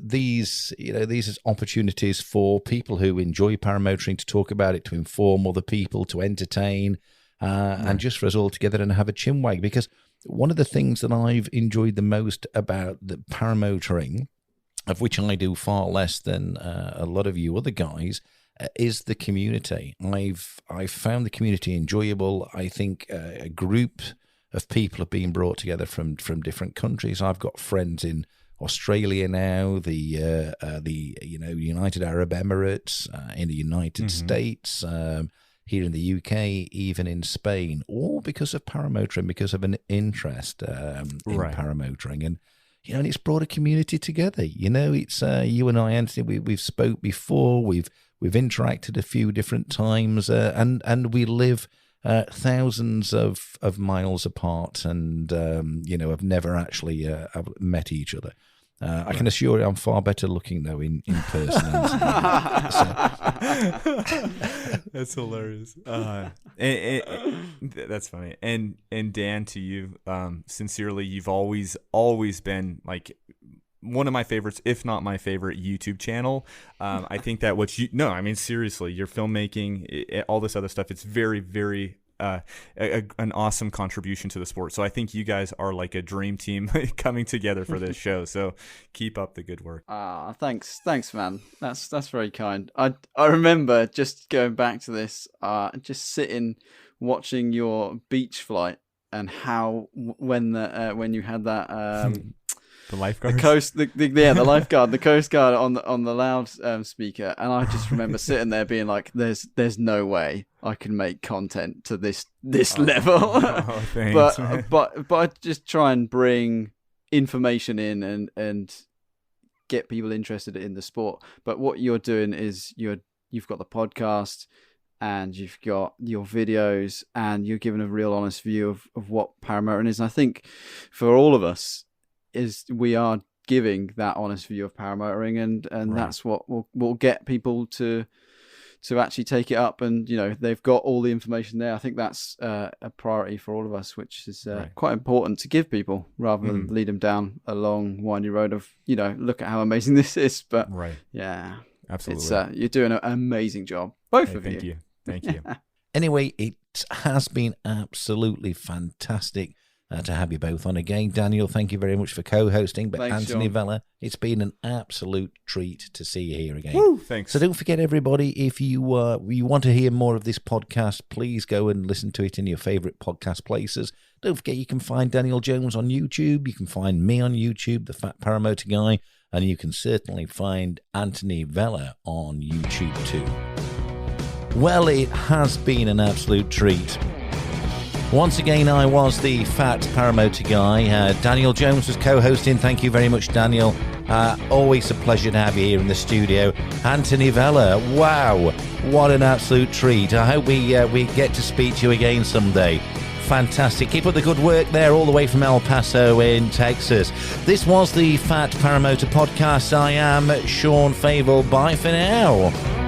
A: These are opportunities for people who enjoy paramotoring to talk about it, to inform other people, to entertain, and just for us all together and have a chinwag. Because one of the things that I've enjoyed the most about the paramotoring, of which I do far less than a lot of you other guys, is the community. I've found the community enjoyable. I think a group of people have been brought together from different countries. I've got friends in Australia now, the United Arab Emirates, in the United States, here in the UK, even in Spain, all because of paramotoring, because of an interest in paramotoring. And it's brought a community together. It's you and I, Anthony, we've spoke before, we've interacted a few different times, and we live thousands of miles apart, and have never actually met each other. I can assure you I'm far better looking, though, in person.
B: That's hilarious. That's funny. And Dan, to you, sincerely, you've always been like one of my favorites, if not my favorite YouTube channel. I think that seriously, your filmmaking, all this other stuff, it's very, very an awesome contribution to the sport. So I think you guys are like a dream team coming together for this show. So keep up the good work.
C: Thanks, man. That's very kind. I remember just going back to this, just sitting watching your beach flight, and how when you had that
B: the lifeguard,
C: the lifeguard, the Coast Guard on the loud speaker, and I just remember sitting there being like, "There's no way I can make content to this level."
B: Thanks,
C: but I just try and bring information in and get people interested in the sport. But what you're doing is you've got the podcast, and you've got your videos, and you're giving a real honest view of what paramotoring is. And I think for all of us, we are giving that honest view of paramotoring, and that's what will get people to actually take it up. And they've got all the information there. I think that's a priority for all of us, which is quite important to give people, rather than lead them down a long windy road of look at how amazing this is. But yeah,
B: absolutely,
C: it's you're doing an amazing job, both of you.
B: Thank you.
A: Anyway, it has been absolutely fantastic to have you both on again. Daniel, thank you very much for co-hosting. But
C: Thanks,
A: Anthony
C: Shaun.
A: Vella, it's been an absolute treat to see you here again.
B: Woo, thanks.
A: So don't forget, everybody, if you want to hear more of this podcast, please go and listen to it in your favourite podcast places. Don't forget, you can find Daniel Jones on YouTube. You can find me on YouTube, the Fat Paramotor Guy. And you can certainly find Anthony Vella on YouTube too. Well, it has been an absolute treat. Once again, I was the Fat Paramotor Guy. Daniel Jones was co-hosting. Thank you very much, Daniel. Always a pleasure to have you here in the studio. Anthony Vella, wow, what an absolute treat. I hope we get to speak to you again someday. Fantastic. Keep up the good work there, all the way from El Paso in Texas. This was the Fat Paramotor Podcast. I am Shaun Fable. Bye for now.